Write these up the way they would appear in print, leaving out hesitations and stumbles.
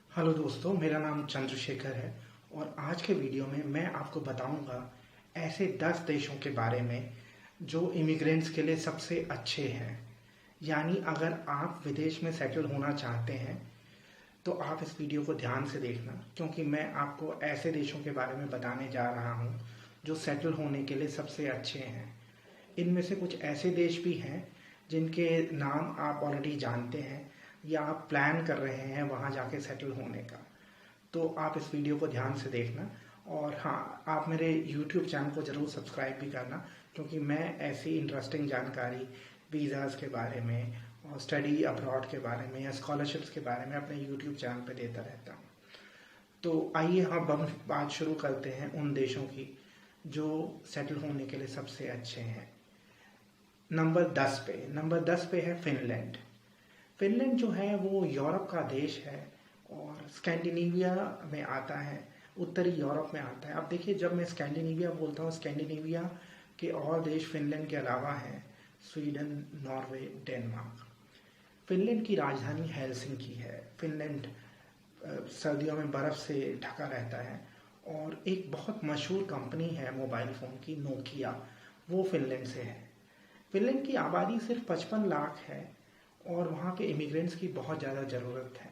Hello दोस्तों, मेरा नाम चंद्रशेखर है और आज के वीडियो में मैं आपको बताऊंगा ऐसे 10 देशों के बारे में जो इमिग्रेंट्स के लिए सबसे अच्छे हैं। यानी अगर आप विदेश में सेटल होना चाहते हैं तो आप इस वीडियो को ध्यान से देखना, क्योंकि मैं आपको ऐसे देशों के बारे में बताने जा रहा हूं जो सेटल होने के लिए सबसे अच्छे हैं। इनमें से कुछ ऐसे देश भी हैं जिनके नाम आप ऑलरेडी जानते हैं या आप प्लान कर रहे हैं वहाँ जाके सेटल होने का। तो आप इस वीडियो को ध्यान से देखना और हाँ, आप मेरे YouTube चैनल को ज़रूर सब्सक्राइब भी करना, क्योंकि मैं ऐसी इंटरेस्टिंग जानकारी वीज़ाज़ के बारे में और स्टडी अब्रॉड के बारे में या स्कॉलरशिप्स के बारे में अपने YouTube चैनल पर देता रहता हूँ। तो आइए हम बात शुरू करते हैं उन देशों की जो सेटल होने के लिए सबसे अच्छे हैं। नंबर 10 पे है फिनलैंड। फिनलैंड जो है वो यूरोप का देश है और स्कैंडिनेविया में आता है, उत्तरी यूरोप में आता है। अब देखिए, जब मैं स्कैंडिनेविया बोलता हूँ, स्कैंडिनेविया के और देश फिनलैंड के अलावा हैं स्वीडन, नॉर्वे, डेनमार्क। फिनलैंड की राजधानी हेलसिंकी है। फिनलैंड सर्दियों में बर्फ़ से ढका रहता है और एक बहुत मशहूर कंपनी है मोबाइल फ़ोन की, नोकिया, वो फिनलैंड से है। फिनलैंड की आबादी सिर्फ 55 लाख है और वहाँ के इमिग्रेंट्स की बहुत ज़्यादा ज़रूरत है।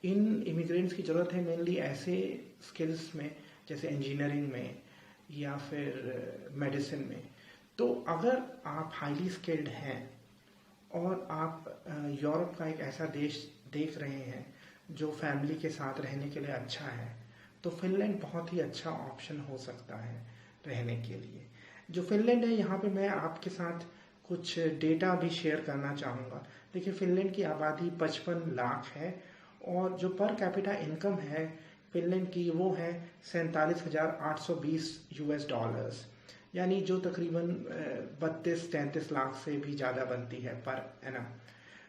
इन इमिग्रेंट्स की ज़रूरत है मेनली ऐसे स्किल्स में जैसे इंजीनियरिंग में या फिर मेडिसिन में। तो अगर आप हाईली स्किल्ड हैं और आप यूरोप का एक ऐसा देश देख रहे हैं जो फैमिली के साथ रहने के लिए अच्छा है, तो फिनलैंड बहुत ही अच्छा ऑप्शन हो सकता है रहने के लिए। जो फिनलैंड है, यहाँ पे मैं आपके साथ कुछ डेटा भी शेयर करना चाहूँगा। देखिए, फिनलैंड की आबादी 55 लाख है और जो पर कैपिटा इनकम है फिनलैंड की वो है 47,820 यूएस डॉलर्स, यानी जो तकरीबन 32-33 लाख से भी ज़्यादा बनती है पर एनम।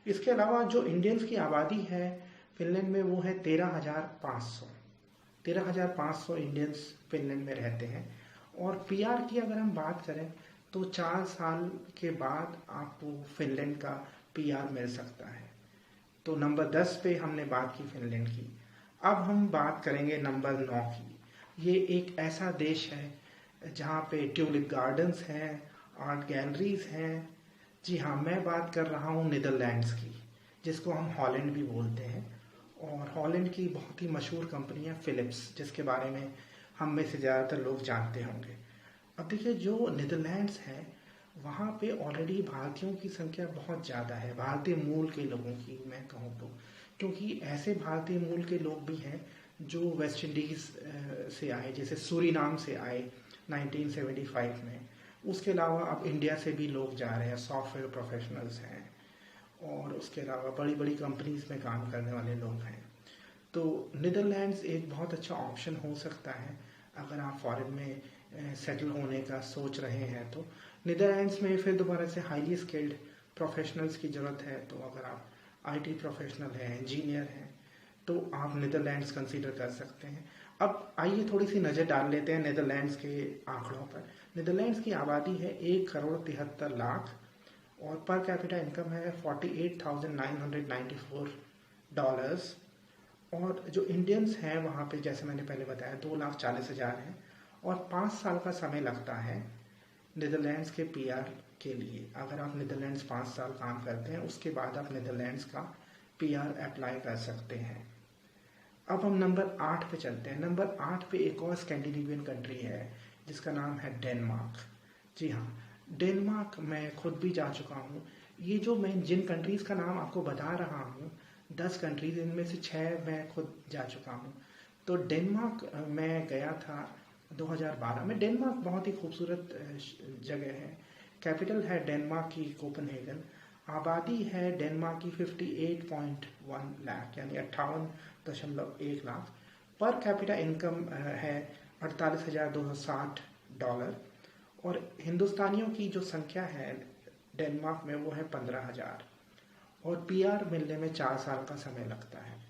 इसके अलावा जो इंडियंस की आबादी है फिनलैंड में वो है 13,500 इंडियंस फिनलैंड में रहते हैं। और पीआर की अगर हम बात करें तो 4 साल के बाद आपको फिनलैंड का पीआर मिल सकता है। तो नंबर 10 पे हमने बात की फिनलैंड की। अब हम बात करेंगे नंबर 9 की। ये एक ऐसा देश है जहाँ पे ट्यूलिप गार्डन्स हैं, आर्ट गैलरीज हैं। जी हाँ, मैं बात कर रहा हूँ नीदरलैंड्स की, जिसको हम हॉलैंड भी बोलते हैं। और हॉलैंड की बहुत ही मशहूर कंपनी है फिलिप्स, जिसके बारे में हम में से ज़्यादातर लोग जानते होंगे। अब देखिए, जो नीदरलैंड्स है वहाँ पे ऑलरेडी भारतीयों की संख्या बहुत ज़्यादा है, भारतीय मूल के लोगों की मैं कहूँ तो, क्योंकि ऐसे भारतीय मूल के लोग भी हैं जो वेस्ट इंडीज़ से आए, जैसे सूरीनाम से आए 1975 में। उसके अलावा अब इंडिया से भी लोग जा रहे हैं, सॉफ्टवेयर प्रोफेशनल्स हैं और उसके अलावा बड़ी बड़ी कंपनीज में काम करने वाले लोग हैं। तो नीदरलैंड्स एक बहुत अच्छा ऑप्शन हो सकता है अगर आप फॉरेन में सेटल होने का सोच रहे हैं। तो नीदरलैंड्स में फिर दोबारा से हाईली स्किल्ड प्रोफेशनल्स की ज़रूरत है। तो अगर आप आईटी प्रोफेशनल हैं, इंजीनियर हैं, तो आप नीदरलैंड्स कंसीडर कर सकते हैं। अब आइए थोड़ी सी नज़र डाल लेते हैं नीदरलैंड्स के आंकड़ों पर। नीदरलैंड्स की आबादी है 1,73,00,000 और पर कैपिटा इनकम है 48,994 डॉलर्स। और जो इंडियंस हैं वहाँ पे, जैसे मैंने पहले बताया, 2,40,000 हैं और 5 साल का समय लगता है नीदरलैंड्स के पीआर के लिए। अगर आप नीदरलैंड्स 5 साल काम करते हैं, उसके बाद आप नीदरलैंड्स का पीआर अप्लाई कर सकते हैं। अब हम नंबर 8 पे चलते हैं। नंबर 8 पे एक और स्कैंडिनेवियन कंट्री है जिसका नाम है डेनमार्क। जी हाँ, डेनमार्क मैं खुद भी जा चुका हूँ। ये जो मैं जिन कंट्रीज़ का नाम आपको बता रहा हूँ, 10 कंट्रीज, इनमें से 6 मैं खुद जा चुका हूँ। तो डेनमार्क मैं गया था 2012 में। डेनमार्क बहुत ही खूबसूरत जगह है। कैपिटल है डेनमार्क की कोपनहेगन। आबादी है डेनमार्क की 58.1 लाख, यानी 58.1 लाख। पर कैपिटा इनकम है 48,260 डॉलर। और हिंदुस्तानियों की जो संख्या है डेनमार्क में वो है 15,000 और पीआर मिलने में 4 साल का समय लगता है।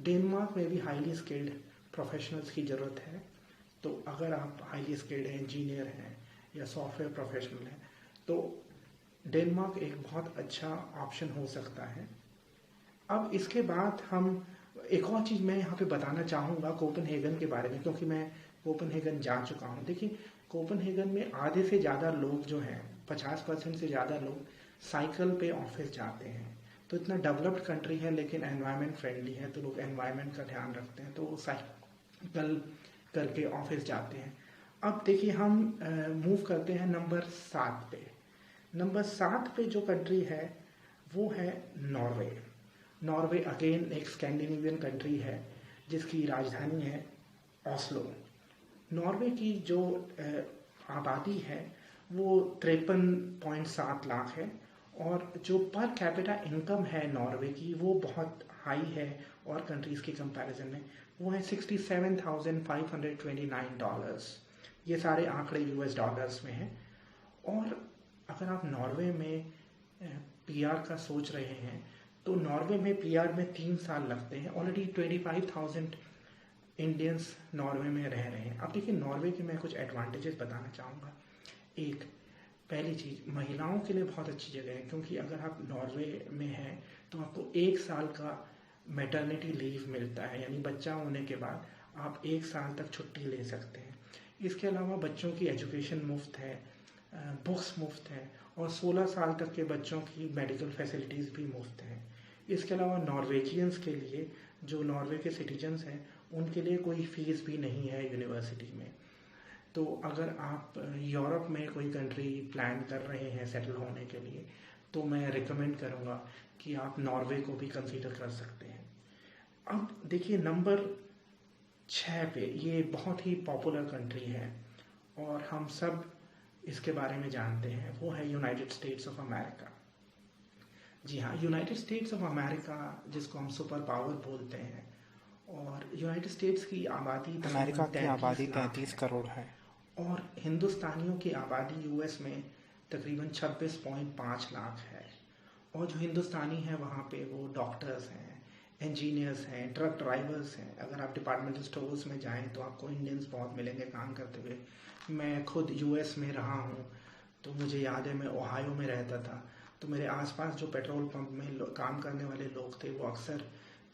डेनमार्क में भी हाईली स्किल्ड प्रोफेशनल्स की ज़रूरत है। तो अगर आप हाईली स्किल्ड हैं, इंजीनियर हैं या सॉफ्टवेयर प्रोफेशनल हैं, तो डेनमार्क एक बहुत अच्छा ऑप्शन हो सकता है। अब इसके बाद हम एक और चीज़ मैं यहाँ पे बताना चाहूँगा कोपेनहेगन के बारे में, क्योंकि मैं कोपेनहेगन जा चुका हूँ। देखिए, कोपेनहेगन में आधे से ज़्यादा लोग जो हैं, 50% से ज़्यादा लोग साइकिल पे ऑफिस जाते हैं। तो इतना डेवलप्ड कंट्री है, लेकिन एनवायरनमेंट फ्रेंडली है, तो लोग एनवायरनमेंट का ध्यान रखते हैं, तो वो साइकिल करके ऑफिस जाते हैं। अब देखिए, हम मूव करते हैं नंबर 7 पे। नंबर 7 पे जो कंट्री है वो है नॉर्वे। नॉर्वे अगेन एक स्कैंडिनेवियन कंट्री है जिसकी राजधानी है ऑस्लो। नॉर्वे की जो आबादी है वो 53.7 लाख है, और जो पर कैपिटा इनकम है नॉर्वे की वो बहुत हाई है, और कंट्रीज़ के कंपैरिजन में वो है $67,529। ये सारे आंकड़े US डॉलर्स में हैं। और अगर आप नॉर्वे में PR का सोच रहे हैं तो नॉर्वे में PR में 3 साल लगते हैं। ऑलरेडी 25,000 इंडियंस नॉर्वे में रह रहे हैं। अब देखिए, नॉर्वे के मैं कुछ एडवांटेजेस बताना चाहूँगा। एक, पहली चीज़, महिलाओं के लिए बहुत अच्छी जगह है, क्योंकि अगर आप नॉर्वे में हैं तो आपको 1 साल का मैटरनिटी लीव मिलता है, यानी बच्चा होने के बाद आप 1 साल तक छुट्टी ले सकते हैं। इसके अलावा बच्चों की एजुकेशन मुफ्त है, बुक्स मुफ्त हैं, और 16 साल तक के बच्चों की मेडिकल फैसिलिटीज़ भी मुफ्त हैं। इसके अलावा नॉर्वेजियंस के लिए, जो नॉर्वे के सिटीजन्स हैं, उनके लिए कोई फ़ीस भी नहीं है यूनिवर्सिटी में। तो अगर आप यूरोप में कोई कंट्री प्लान कर रहे हैं सेटल होने के लिए, तो मैं रिकमेंड करूँगा कि आप नॉर्वे को भी कंसीडर कर सकते हैं। अब देखिए, नंबर 6 पे ये बहुत ही पॉपुलर कंट्री है और हम सब इसके बारे में जानते हैं, वो है यूनाइटेड स्टेट्स ऑफ अमेरिका। जी हाँ, यूनाइटेड स्टेट्स ऑफ अमेरिका, जिसको हम सुपर पावर बोलते हैं, और यूनाइटेड स्टेट्स की आबादी, अमेरिका की आबादी 33 करोड़ है, और हिंदुस्तानियों की आबादी US में तकरीबन 26.5 लाख है। और जो हिंदुस्तानी हैं वहाँ पे वो डॉक्टर्स हैं, इंजीनियर्स हैं, ट्रक ड्राइवर्स हैं। अगर आप डिपार्टमेंटल स्टोर्स में जाएं तो आपको इंडियंस बहुत मिलेंगे काम करते हुए। मैं खुद US में रहा हूँ, तो मुझे याद है, मैं ओहायो में रहता था, तो मेरे आसपास जो पेट्रोल पंप में काम करने वाले लोग थे वो अक्सर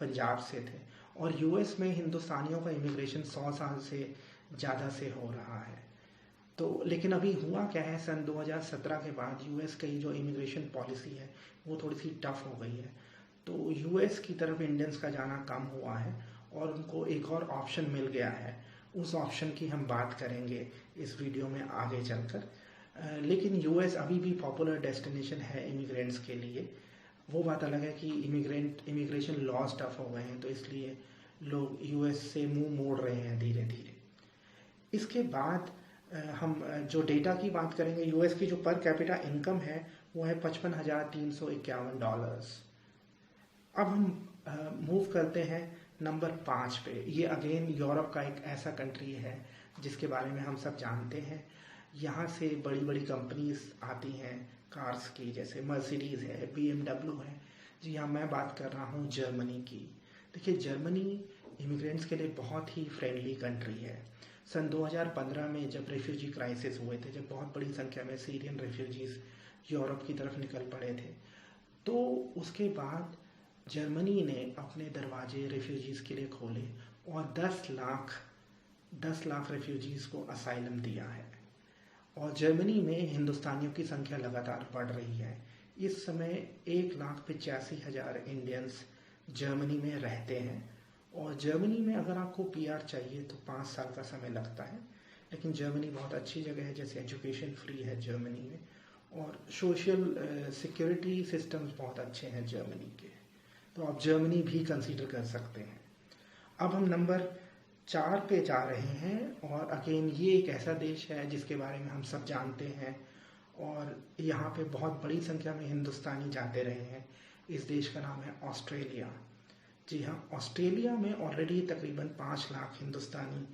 पंजाब से थे। और US में हिंदुस्तानियों का इमिग्रेशन 100 साल से ज़्यादा से हो रहा है। तो लेकिन अभी हुआ क्या है, सन 2017 के बाद US की जो इमिग्रेशन पॉलिसी है वो थोड़ी सी टफ हो गई है। तो US की तरफ इंडियंस का जाना कम हुआ है, और उनको एक और ऑप्शन मिल गया है। उस ऑप्शन की हम बात करेंगे इस वीडियो में आगे चलकर। लेकिन US अभी भी पॉपुलर डेस्टिनेशन है इमिग्रेंट्स के लिए। वो बात अलग है कि इमिग्रेशन लॉज टफ हो गए हैं, तो इसलिए लोग US से मुंह मोड़ रहे हैं धीरे धीरे। इसके बाद हम जो डेटा की बात करेंगे, US की जो पर कैपिटा इनकम है वो है $55,351। अब हम मूव करते हैं नंबर 5 पे। ये अगेन यूरोप का एक ऐसा कंट्री है जिसके बारे में हम सब जानते हैं। यहाँ से बड़ी बड़ी कंपनीज आती हैं कार्स की, जैसे मर्सिडीज़ है, BMW है। जी हाँ, मैं बात कर रहा हूँ जर्मनी की। देखिए, जर्मनी इमिग्रेंट्स के लिए बहुत ही फ्रेंडली कंट्री है। सन 2015 में जब रेफ्यूजी क्राइसिस हुए थे, जब बहुत बड़ी संख्या में सीरियन रेफ्यूजीज़ यूरोप की तरफ निकल पड़े थे, तो उसके बाद जर्मनी ने अपने दरवाजे रेफ्यूजीज़ के लिए खोले और 10 लाख रेफ्यूजीज़ को असाइलम दिया है। और जर्मनी में हिंदुस्तानियों की संख्या लगातार बढ़ रही है। इस समय 1,85,000 इंडियंस जर्मनी में रहते हैं। और जर्मनी में अगर आपको PR चाहिए तो 5 साल का समय लगता है, लेकिन जर्मनी बहुत अच्छी जगह है। जैसे एजुकेशन फ्री है जर्मनी में, और सोशल सिक्योरिटी सिस्टम्स बहुत अच्छे हैं जर्मनी के, तो आप जर्मनी भी कंसीडर कर सकते हैं। अब हम नंबर 4 पे जा रहे हैं, और अगेन ये एक ऐसा देश है जिसके बारे में हम सब जानते हैं, और यहाँ पे बहुत बड़ी संख्या में हिंदुस्तानी जाते रहे हैं। इस देश का नाम है ऑस्ट्रेलिया। जी हाँ, ऑस्ट्रेलिया में ऑलरेडी तकरीबन 5 लाख हिंदुस्तानी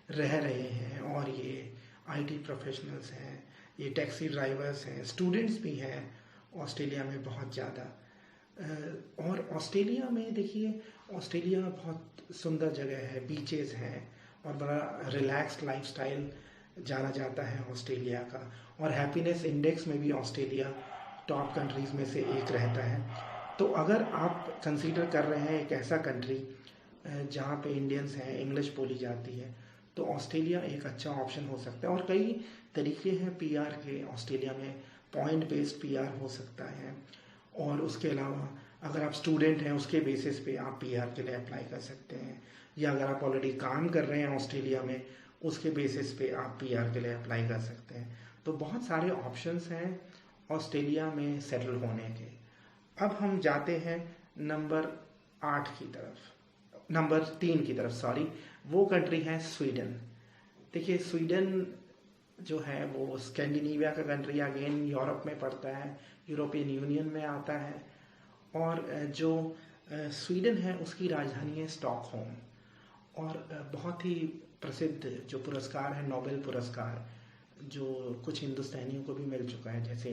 रह रहे हैं, और ये IT प्रोफेशनल्स हैं, ये टैक्सी ड्राइवर्स हैं, स्टूडेंट्स भी हैं ऑस्ट्रेलिया में बहुत ज़्यादा। और ऑस्ट्रेलिया में देखिए, ऑस्ट्रेलिया बहुत सुंदर जगह है, बीचेस हैं, और बड़ा रिलैक्स्ड लाइफस्टाइल जाना जाता है ऑस्ट्रेलिया का। और हैप्पीनेस इंडेक्स में भी ऑस्ट्रेलिया टॉप कंट्रीज़ में से एक रहता है। तो अगर आप कंसीडर कर रहे हैं एक ऐसा कंट्री जहाँ पे इंडियंस हैं, इंग्लिश बोली जाती है, तो ऑस्ट्रेलिया एक अच्छा ऑप्शन हो सकता है। और कई तरीके हैं पीआर के ऑस्ट्रेलिया में। पॉइंट बेस्ड पीआर हो सकता है, और उसके अलावा अगर आप स्टूडेंट हैं उसके बेसिस पे आप पीआर के लिए अप्लाई कर सकते हैं, या अगर आप ऑलरेडी काम कर रहे हैं ऑस्ट्रेलिया में उसके बेसिस पे आप पीआर के लिए अप्लाई कर सकते हैं। तो बहुत सारे ऑप्शंस हैं ऑस्ट्रेलिया में सेटल होने के। अब हम जाते हैं नंबर 3 की तरफ, सॉरी। वो कंट्री है स्वीडन। देखिए स्वीडन जो है वो स्कैंडिनेविया का कंट्री, अगेन यूरोप में पड़ता है, यूरोपियन यूनियन में आता है। और जो स्वीडन है उसकी राजधानी है स्टॉकहोम। और बहुत ही प्रसिद्ध जो पुरस्कार है, नोबेल पुरस्कार, जो कुछ हिंदुस्तानियों को भी मिल चुका है, जैसे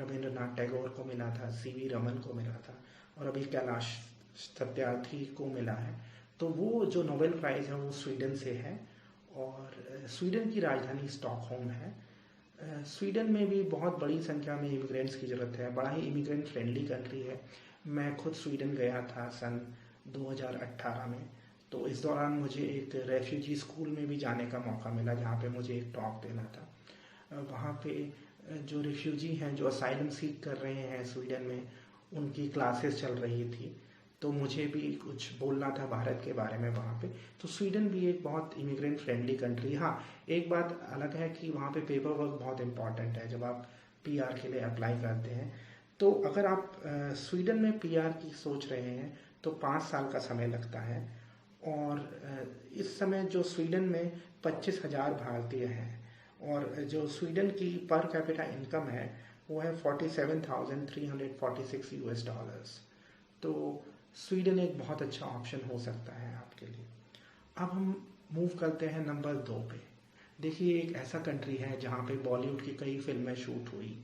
रविंद्रनाथ टैगोर को मिला था, सीवी रमन को मिला था, और अभी कैलाश सत्यार्थी को मिला है। तो वो जो नोबेल प्राइज़ है वो स्वीडन से है, और स्वीडन की राजधानी स्टॉकहोम है। स्वीडन में भी बहुत बड़ी संख्या में इमिग्रेंट्स की ज़रूरत है, बड़ा ही इमिग्रेंट फ्रेंडली कंट्री है। मैं खुद स्वीडन गया था सन 2018 में, तो इस दौरान मुझे एक रेफ्यूजी स्कूल में भी जाने का मौका मिला, जहाँ पे मुझे एक टॉक देना था। वहाँ पे जो रिफ्यूजी हैं जो असाइलम सीख कर रहे हैं स्वीडन में, उनकी क्लासेस चल रही थी, तो मुझे भी कुछ बोलना था भारत के बारे में वहाँ पे। तो स्वीडन भी एक बहुत इमिग्रेंट फ्रेंडली कंट्री। हाँ, एक बात अलग है कि वहाँ पे पेपर वर्क बहुत इंपॉर्टेंट है जब आप पीआर के लिए अप्लाई करते हैं। तो अगर आप स्वीडन में पीआर की सोच रहे हैं तो 5 साल का समय लगता है, और इस समय जो स्वीडन में 25,000 भारतीय हैं, और जो स्वीडन की पर कैपिटा इनकम है वो है $47,346। तो स्वीडन एक बहुत अच्छा ऑप्शन हो सकता है आपके लिए। अब हम मूव करते हैं नंबर 2 पे। देखिए एक ऐसा कंट्री है जहाँ पे बॉलीवुड की कई फिल्में शूट हुई,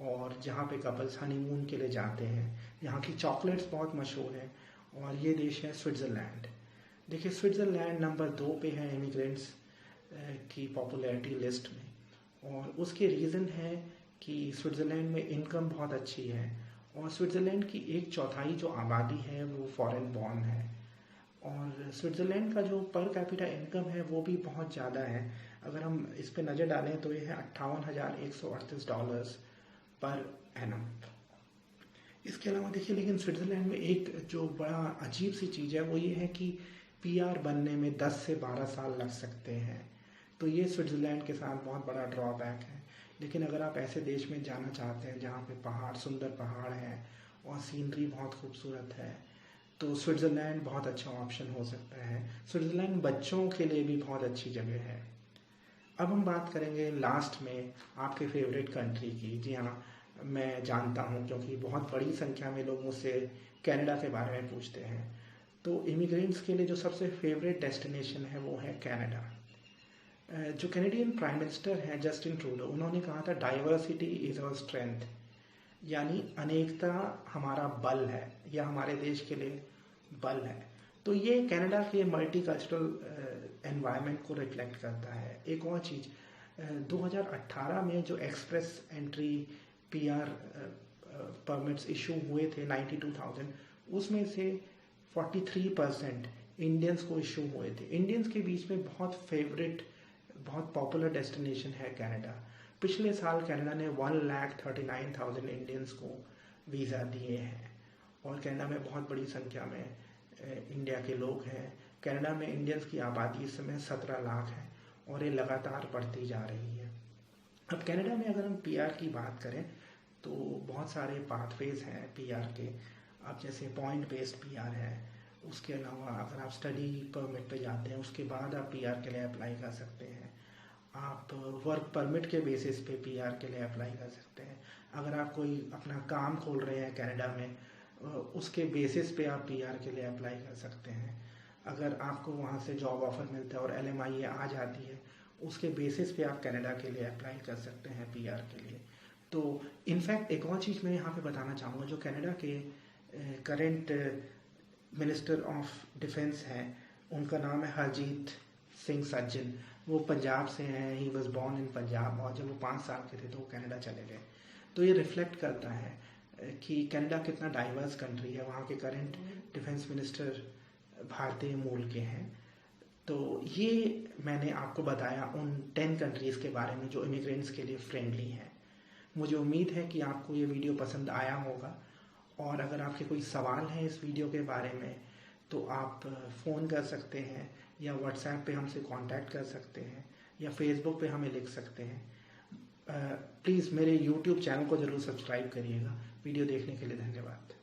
और जहाँ पे कपल्स हनीमून के लिए जाते हैं। यहाँ की चॉकलेट्स बहुत मशहूर हैं, और ये देश है स्विट्ज़रलैंड। देखिए स्विट्ज़रलैंड नंबर 2 पे है इमिग्रेंट्स की पॉपुलैरिटी लिस्ट में, और उसके रीज़न है कि स्विट्ज़रलैंड में इनकम बहुत अच्छी है, और स्विट्ज़रलैंड की 1/4 जो आबादी है वो फॉरेन बॉर्न है। और स्विट्ज़रलैंड का जो पर कैपिटा इनकम है वो भी बहुत ज़्यादा है। अगर हम इस पे नज़र डालें तो ये है $58,138 पर एनम। इसके अलावा देखिए लेकिन स्विट्ज़रलैंड में एक जो बड़ा अजीब सी चीज़ है वो ये है कि पीआर बनने में 10 से 12 साल लग सकते हैं। तो ये स्विट्ज़रलैंड के साथ बहुत बड़ा ड्रॉबैक है। लेकिन अगर आप ऐसे देश में जाना चाहते हैं जहाँ पे पहाड़, सुंदर पहाड़ हैं और सीनरी बहुत खूबसूरत है, तो स्विट्ज़रलैंड बहुत अच्छा ऑप्शन हो सकता है। स्विट्ज़रलैंड बच्चों के लिए भी बहुत अच्छी जगह है। अब हम बात करेंगे लास्ट में आपके फेवरेट कंट्री की। जी हाँ, मैं जानता हूँ क्योंकि बहुत बड़ी संख्या में लोग मुझसे कनाडा के बारे में पूछते हैं। तो इमिग्रेंट्स के लिए जो सबसे फेवरेट डेस्टिनेशन है वो है कनाडा। जो कैनेडियन प्राइम मिनिस्टर हैं जस्टिन ट्रूडो, उन्होंने कहा था डाइवर्सिटी इज़ आवर स्ट्रेंथ, यानी अनेकता हमारा बल है, या हमारे देश के लिए बल है। तो ये कनाडा के मल्टीकल्चरल एनवायरनमेंट को रिफ्लेक्ट करता है। एक और चीज़, 2018 में जो express entry PR permits issue हुए थे 92,000, उसमें से 43% इंडियंस को इशू हुए थे। इंडियंस के बीच में बहुत फेवरेट, बहुत पॉपुलर डेस्टिनेशन है कनाडा। पिछले साल कनाडा ने 1,39,000 इंडियंस को वीज़ा दिए हैं, और कनाडा में बहुत बड़ी संख्या में इंडिया के लोग हैं। कनाडा में इंडियंस की आबादी इस समय 17 लाख है, और ये लगातार बढ़ती जा रही है। अब कनाडा में अगर हम पीआर की बात करें तो बहुत सारे पाथवेज हैं पीआर के। अब जैसे पॉइंट बेस्ड पीआर है, उसके अलावा अगर आप स्टडी परमिट पे जाते हैं उसके बाद आप पीआर के लिए अप्लाई कर सकते हैं। आप वर्क परमिट के बेसिस पे पीआर के लिए अप्लाई कर सकते हैं। अगर आप कोई अपना काम खोल रहे हैं कनाडा में, उसके बेसिस पे आप पीआर के लिए अप्लाई कर सकते हैं। अगर आपको वहाँ से जॉब ऑफर मिलता है और LMIA आ जाती है, उसके बेसिस पे आप कनाडा के लिए अप्लाई कर सकते हैं पीआर के लिए। तो इनफैक्ट एक और चीज़ मैं यहाँ पे बताना चाहूँगा, जो कनाडा के करेंट मिनिस्टर ऑफ डिफेंस हैं, उनका नाम है हरजीत सिंह सज्जन। वो पंजाब से हैं, he was born in Punjab, और जब वो 5 साल के थे तो वो कनाडा चले गए। तो ये रिफ्लेक्ट करता है कि कनाडा कितना डाइवर्स कंट्री है। वहाँ के करेंट डिफेंस मिनिस्टर भारतीय मूल के हैं। तो ये मैंने आपको बताया उन 10 कंट्रीज़ के बारे में जो इमिग्रेंट्स के लिए फ्रेंडली हैं। मुझे उम्मीद है कि आपको ये वीडियो पसंद आया होगा, और अगर आपके कोई सवाल हैं इस वीडियो के बारे में तो आप फ़ोन कर सकते हैं, या व्हाट्सएप पे हमसे कांटेक्ट कर सकते हैं, या फेसबुक पे हमें लिख सकते हैं। प्लीज़ मेरे यूट्यूब चैनल को ज़रूर सब्सक्राइब करिएगा। वीडियो देखने के लिए धन्यवाद।